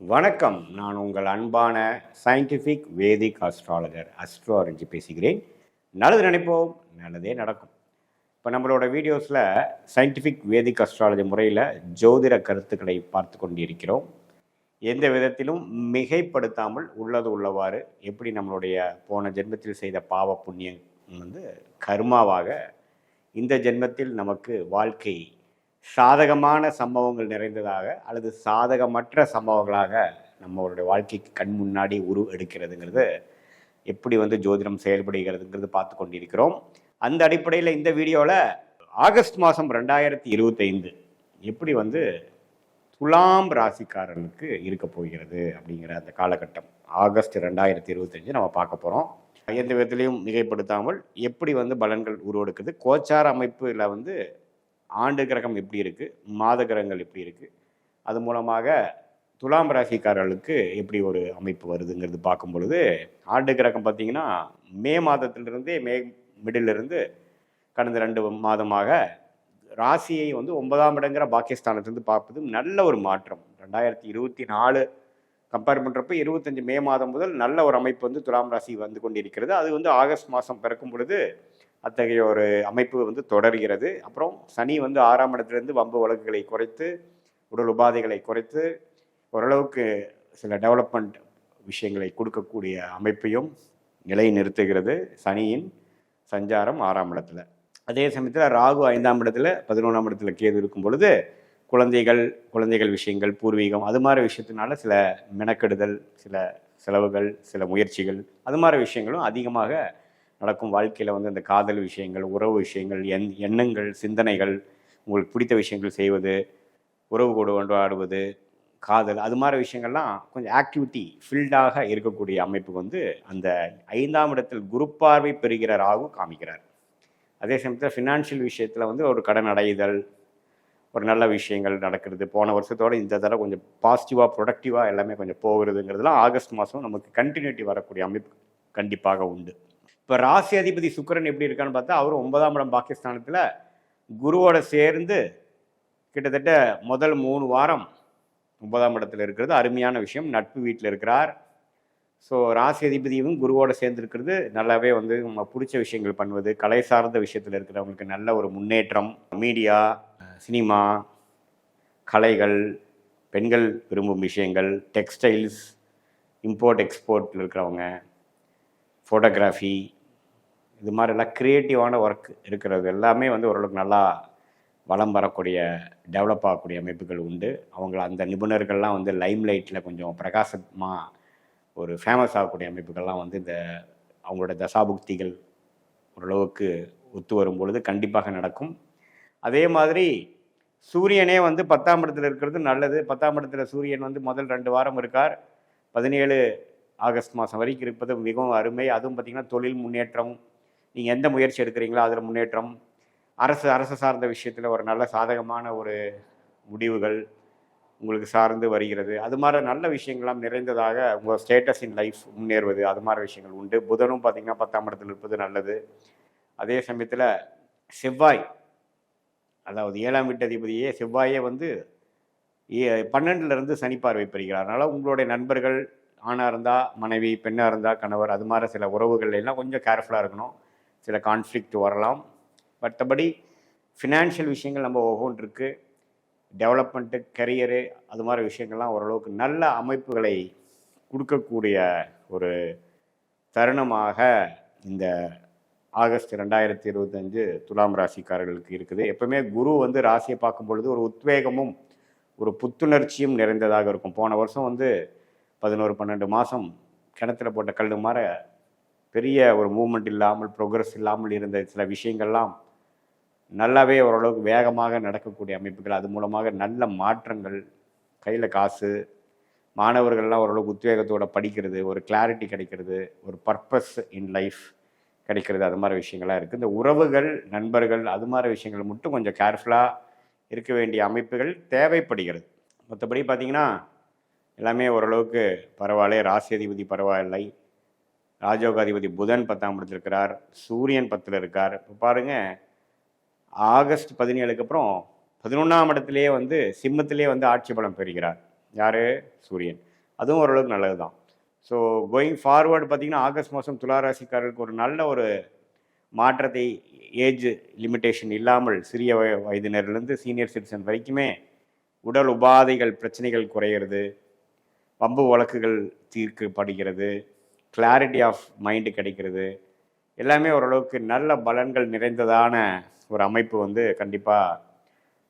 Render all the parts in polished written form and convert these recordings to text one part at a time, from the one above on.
வணக்கம். நான் உங்கள் அன்பான சயின்டிஃபிக் வேதிக் அஸ்ட்ராலஜர் அஸ்ட்ரோ அரஞ்சு பேசுகிறேன். நல்லது நினைப்போம், நல்லதே நடக்கும். இப்போ நம்மளோட வீடியோஸில் சயின்டிஃபிக் வேதிக் அஸ்ட்ராலஜி முறையில் ஜோதிட கருத்துக்களை பார்த்து கொண்டிருக்கிறோம். எந்த விதத்திலும் மிகைப்படுத்தாமல் உள்ளது உள்ளவாறு எப்படி நம்மளுடைய போன ஜென்மத்தில் செய்த பாவ புண்ணியம் கர்மாவாக இந்த ஜென்மத்தில் நமக்கு வாழ்க்கை சாதகமான சம்பவங்கள் நிறைந்ததாக அல்லது சாதகமற்ற சம்பவங்களாக நம்மளுடைய வாழ்க்கைக்கு கண் முன்னாடி எடுக்கிறதுங்கிறது எப்படி ஜோதிடம் செயல்படுகிறதுங்கிறது பார்த்து கொண்டிருக்கிறோம். அந்த அடிப்படையில் இந்த வீடியோவில் ஆகஸ்ட் மாதம் 2025 எப்படி துலாம் ராசிக்காரர்களுக்கு இருக்க போகிறது அப்படிங்கிற அந்த காலகட்டம் ஆகஸ்ட் 2025 நம்ம பார்க்க போகிறோம். எந்த விதத்திலையும் மிகைப்படுத்தாமல் எப்படி பலன்கள் உருவெடுக்குது, கோச்சார அமைப்பில் ஆண்டு கிரகம் எப்படி இருக்குது, மாத கிரகங்கள் எப்படி இருக்குது, அது மூலமாக துலாம் ராசிக்காரர்களுக்கு எப்படி ஒரு அமைப்பு வருதுங்கிறது பார்க்கும் பொழுது ஆண்டு கிரகம் பார்த்திங்கன்னா மே மாதத்திலிருந்தே மிடிலிருந்து கடந்த 2 மாதமாக ராசியை 9ஆம் இடங்கிற பாக்கியஸ்தானத்திலிருந்து பார்ப்பது நல்ல ஒரு மாற்றம். 2024 கம்பேர் பண்ணுறப்ப 25 மே மாதம் முதல் நல்ல ஒரு அமைப்பு துலாம் ராசி கொண்டிருக்கிறது. அது ஆகஸ்ட் மாதம் பிறக்கும் பொழுது அத்தகைய ஒரு அமைப்பு தொடர்கிறது. அப்புறம் சனி 6ஆம் இடத்துலேருந்து வம்பு வழக்குகளை குறைத்து, உடல் உபாதைகளை குறைத்து, ஓரளவுக்கு சில டெவலப்மெண்ட் விஷயங்களை கொடுக்கக்கூடிய அமைப்பையும் நிலை நிறுத்துகிறது சனியின் சஞ்சாரம் 6ஆம் இடத்துல. அதே சமயத்தில் ராகு 5ஆம் இடத்துல 11ஆம் இடத்துல கேது இருக்கும் பொழுது குழந்தைகள் விஷயங்கள், பூர்வீகம், அது மாதிரி விஷயத்தினால சில மெனக்கெடுதல், சில செலவுகள், சில முயற்சிகள், அது மாதிரி விஷயங்களும் அதிகமாக நடக்கும். வாழ்க்கையில் அந்த காதல் விஷயங்கள், உறவு விஷயங்கள், எண்ணங்கள், சிந்தனைகள், உங்களுக்கு பிடித்த விஷயங்கள் செய்வது, உறவு கொண்டாடுவது, காதல், அது மாதிரி விஷயங்கள்லாம் கொஞ்சம் ஆக்டிவிட்டி ஃபீல்டாக இருக்கக்கூடிய அமைப்பு அந்த 5ஆம் இடத்தில் குரு பார்வை பெறுகிற ராகு காமிக்கிறார். அதே சமயத்தில் ஃபினான்ஷியல் விஷயத்தில் ஒரு கடன் அடைதல், ஒரு நல்ல விஷயங்கள் நடக்கிறது. போன வருஷத்தோடு இந்த தடவை கொஞ்சம் பாசிட்டிவாக ப்ரொடக்டிவாக எல்லாமே கொஞ்சம் போகிறதுங்கிறதுலாம் ஆகஸ்ட் மாதம் நமக்கு கண்டினியூட்டி வரக்கூடிய அமைப்பு கண்டிப்பாக உண்டு. இப்போ ராசி அதிபதி சுக்கிரன் எப்படி இருக்கான்னு பார்த்தா அவர் 9ஆம் இடம் பாகிஸ்தானத்தில் குருவோட சேர்ந்து கிட்டத்தட்ட முதல் 3 வாரம் 9ஆம் இடத்துல இருக்கிறது அருமையான விஷயம். நட்பு வீட்டில் இருக்கிறார். ஸோ ராசி அதிபதியும் குருவோட சேர்ந்து இருக்கிறது நல்லாவே நம்ம பிடிச்ச விஷயங்கள் பண்ணுவது, கலை சார்ந்த விஷயத்தில் இருக்கிறவங்களுக்கு நல்ல ஒரு முன்னேற்றம். மீடியா, சினிமா, கலைகள், பெண்கள் விரும்பும் விஷயங்கள், டெக்ஸ்டைல்ஸ், இம்போர்ட் எக்ஸ்போர்ட்டில் இருக்கிறவங்க, ஃபோட்டோகிராஃபி, இது மாதிரிலாம் க்ரியேட்டிவான ஒர்க் இருக்கிறது எல்லாமே ஓரளவுக்கு நல்லா வளம் வரக்கூடிய, டெவலப் ஆகக்கூடிய அமைப்புகள் உண்டு. அவங்கள அந்த நிபுணர்கள்லாம் லைம் லைட்டில் கொஞ்சம் பிரகாசமாக ஒரு ஃபேமஸ் ஆகக்கூடிய அமைப்புகள்லாம் இந்த அவங்களோட தசாபுக்திகள் ஓரளவுக்கு ஒத்து வரும் பொழுது கண்டிப்பாக நடக்கும். அதே மாதிரி சூரியனே 10ஆம் இடத்துல இருக்கிறது நல்லது. 10ஆம் இடத்துல சூரியன் முதல் 2 வாரம் இருக்கார். 17 ஆகஸ்ட் மாதம் வரைக்கும் இருப்பது மிகவும் அருமை. அதுவும் பார்த்திங்கன்னா தொழில் முன்னேற்றம், நீங்கள் எந்த முயற்சி எடுக்கிறீங்களோ அதில் முன்னேற்றம், அரசு சார்ந்த விஷயத்தில் ஒரு நல்ல சாதகமான ஒரு முடிவுகள் உங்களுக்கு சார்ந்து வருகிறது. அது மாதிரி நல்ல விஷயங்கள்லாம் நிறைந்ததாக உங்கள் ஸ்டேட்டஸ் இன் லைஃப் முன்னேறுவது, அது மாதிரி விஷயங்கள் உண்டு. புதனும் பார்த்திங்கன்னா 10ஆம் இடத்தில் இருப்பது நல்லது. அதே சமயத்தில் செவ்வாய், அதாவது 7ஆம் வீட்டு அதிபதியே செவ்வாயே 12லேருந்து சனி பார்வை பெறுகிறார். அதனால் உங்களுடைய நண்பர்கள் ஆணாக இருந்தால் மனைவி, பெண்ணாக இருந்தால் கணவர், அது மாதிரி சில உறவுகள் எல்லாம் கொஞ்சம் கேர்ஃபுல்லாக இருக்கணும். சில கான்ஃப்ளிக்ட் வரலாம். மற்றபடி ஃபினான்ஷியல் விஷயங்கள் நம்ம ஒவ்வொன்று இருக்குது. டெவலப்மெண்ட்டு, கரியரு, அது மாதிரி விஷயங்கள்லாம் ஓரளவுக்கு நல்ல அமைப்புகளை கொடுக்கக்கூடிய ஒரு தருணமாக இந்த ஆகஸ்ட் 2025 துலாம் ராசிக்காரர்களுக்கு இருக்குது. எப்பவுமே குரு ராசியை பார்க்கும் பொழுது ஒரு உத்வேகமும் ஒரு புத்துணர்ச்சியும் நிறைந்ததாக இருக்கும். போன வருஷம் 11-12 மாதம் கிணத்துல போட்ட கல் மாதிரி பெரிய ஒரு மூமெண்ட் இல்லாமல், ப்ரோக்ரஸ் இல்லாமல் இருந்த சில விஷயங்கள்லாம் நல்லாவே ஓரளவுக்கு வேகமாக நடக்கக்கூடிய அமைப்புகள், அது மூலமாக நல்ல மாற்றங்கள், கையில் காசு, மாணவர்கள்லாம் ஓரளவுக்கு உத்வேகத்தோடு படிக்கிறது, ஒரு கிளாரிட்டி கிடைக்கிறது, ஒரு பர்பஸ் இன் லைஃப் கிடைக்கிறது, அது மாதிரி விஷயங்கள்லாம் இருக்குது. இந்த உறவுகள், நண்பர்கள், அது மாதிரி விஷயங்கள் மட்டும் கொஞ்சம் கேர்ஃபுல்லாக இருக்க வேண்டிய அமைப்புகள் தேவைப்படுகிறது. மற்றபடி பார்த்திங்கன்னா எல்லாமே ஓரளவுக்கு பரவாயில்லை. ராசி அதிபதி பரவாயில்லை. ராஜயோகாதிபதி புதன் 10ஆம் இடத்தில் இருக்கிறார். சூரியன் 10ல் இருக்கார். இப்போ பாருங்கள், ஆகஸ்ட் 17க்கு அப்புறம் 11ஆம் இடத்துலேயே சிம்மத்திலே ஆட்சி பலம் பெறுகிறார். யார்? சூரியன். அதுவும் ஓரளவுக்கு நல்லது தான். ஸோ கோயிங் ஃபார்வர்டு பார்த்தீங்கன்னா, ஆகஸ்ட் மாதம் துளாராசிக்காரர்களுக்கு ஒரு நல்ல ஒரு மாற்றத்தை ஏஜ் லிமிட்டேஷன் இல்லாமல் சிறிய வயதினர்லேருந்து சீனியர் சிட்டிசன் வரைக்குமே உடல் உபாதைகள் பிரச்சனைகள் குறையிறது, வம்பு வழக்குகள் தீர்க்கப்படுகிறது, கிளாரிட்டி ஆஃப் மைண்டு கிடைக்கிறது, எல்லாமே ஓரளவுக்கு நல்ல பலன்கள் நிறைந்ததான ஒரு அமைப்பு வந்து கண்டிப்பாக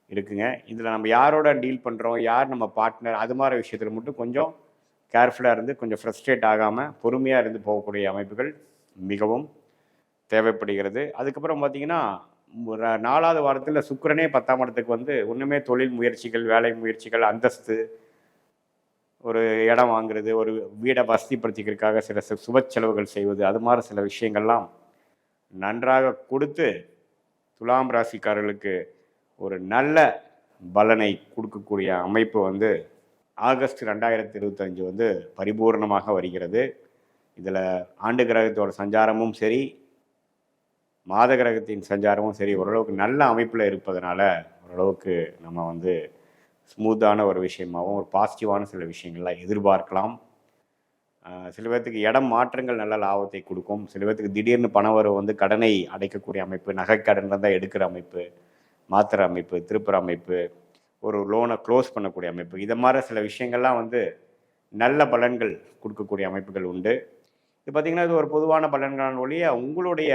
இருக்குங்க. இதில் நம்ம யாரோட டீல் பண்ணுறோம், யார் நம்ம பார்ட்னர், அது மாதிரி விஷயத்தில் மட்டும் கொஞ்சம் கேர்ஃபுல்லாக இருந்து கொஞ்சம் ஃப்ரஸ்ட்ரேட் ஆகாமல் பொறுமையாக இருந்து போகக்கூடிய அமைப்புகள் மிகவும் தேவைப்படுகிறது. அதுக்கப்புறம் பார்த்திங்கன்னா, ஒரு 4வது வாரத்தில் சுக்கிரனே 10ஆம் இடத்துக்கு வந்து ஒன்றுமே தொழில் முயற்சிகள், வேலை முயற்சிகள், அந்தஸ்து, ஒரு இடம் வாங்குறது, ஒரு வீடை வசதிப்படுத்திக்கிறதுக்காக சில சுப செலவுகள் செய்வது, அது மாதிரி சில விஷயங்கள்லாம் நன்றாக கொடுத்து துலாம் ராசிக்காரர்களுக்கு ஒரு நல்ல பலனை கொடுக்கக்கூடிய அமைப்பு வந்து ஆகஸ்ட் 2025 வந்து பரிபூர்ணமாக வருகிறது. இதில் ஆண்டு கிரகத்தோட சஞ்சாரமும் சரி, மாத கிரகத்தின் சஞ்சாரமும் சரி ஓரளவுக்கு நல்ல அமைப்பில் இருப்பதனால ஓரளவுக்கு நம்ம வந்து ஸ்மூத்தான ஒரு விஷயமாகவும் ஒரு பாசிட்டிவான சில விஷயங்கள்லாம் எதிர்பார்க்கலாம். சில பேர்த்துக்கு இடம் மாற்றங்கள் நல்ல லாபத்தை கொடுக்கும். சில பேர்த்துக்கு திடீர்னு பண வரவு வந்து கடனை அடைக்கக்கூடிய அமைப்பு, நகைக்கடன் தான் எடுக்கிற அமைப்பு, மாத்திர அமைப்பு, திருப்புற அமைப்பு, ஒரு லோனை க்ளோஸ் பண்ணக்கூடிய அமைப்பு, இதை மாதிரி சில விஷயங்கள்லாம் வந்து நல்ல பலன்கள் கொடுக்கக்கூடிய அமைப்புகள் உண்டு. இது பார்த்திங்கன்னா, இது ஒரு பொதுவான பலன்களான ஒழிய உங்களுடைய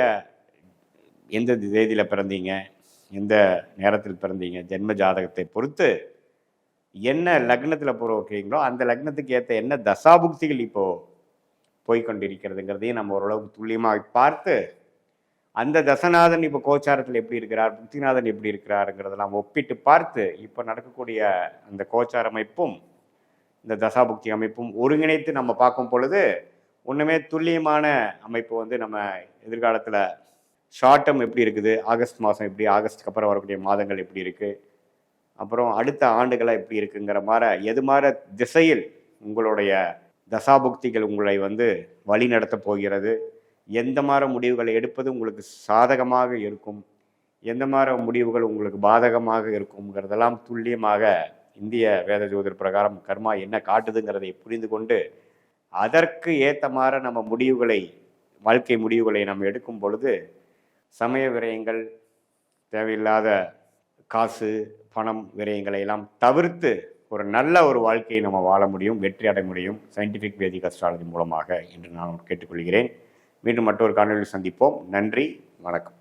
எந்த தேதியில் பிறந்தீங்க, எந்த நேரத்தில் பிறந்தீங்க, ஜென்ம ஜாதகத்தை பொறுத்து என்ன லக்னத்தில் வைக்கிறீங்களோ அந்த லக்னத்துக்கு ஏற்ற என்ன தசாபுக்திகள் இப்போது போய்கொண்டிருக்கிறதுங்கிறதையும் நம்ம ஓரளவுக்கு துல்லியமாக பார்த்து, அந்த தசநாதன் இப்போ கோச்சாரத்தில் எப்படி இருக்கிறார், புக்திநாதன் எப்படி இருக்கிறாருங்கிறதெல்லாம் ஒப்பிட்டு பார்த்து இப்போ நடக்கக்கூடிய அந்த கோச்சார அமைப்பும் இந்த தசாபுக்தி அமைப்பும் ஒருங்கிணைத்து நம்ம பார்க்கும் பொழுது ஒன்றுமே துல்லியமான அமைப்பு வந்து நம்ம எதிர்காலத்தில் ஷார்ட் டேர்ம் எப்படி இருக்குது, ஆகஸ்ட் மாதம் எப்படி, ஆகஸ்ட்டுக்கு அப்புறம் வரக்கூடிய மாதங்கள் எப்படி இருக்குது, அப்புறம் அடுத்த ஆண்டுகளாக எப்படி இருக்குங்கிற மாதிரி எது மாதிரி திசையில் உங்களுடைய தசாபுக்திகள் உங்களை வந்து வழி நடத்த போகிறது, எந்த மாதிரி முடிவுகளை எடுப்பது உங்களுக்கு சாதகமாக இருக்கும், எந்த மாதிரி முடிவுகள் உங்களுக்கு பாதகமாக இருக்குங்கிறதெல்லாம் துல்லியமாக இந்திய வேத ஜோதிட பிரகாரம் கர்மா என்ன காட்டுதுங்கிறதை புரிந்து கொண்டு அதற்கு ஏற்ற மாதிரி நம்ம முடிவுகளை, வாழ்க்கை முடிவுகளை நம்ம எடுக்கும் பொழுது சமய விரயங்கள், தேவையில்லாத காசு பணம் விரயங்களை எல்லாம் தவிர்த்து ஒரு நல்ல ஒரு வாழ்க்கையை நம்ம வாழ முடியும், வெற்றி அடைய முடியும் சயின்டிஃபிக் வேதிக் அஸ்ட்ராலஜி மூலமாக என்று நான் கேட்டுக்கொள்கிறேன். மீண்டும் மற்றொரு காணொலியில் சந்திப்போம். நன்றி, வணக்கம்.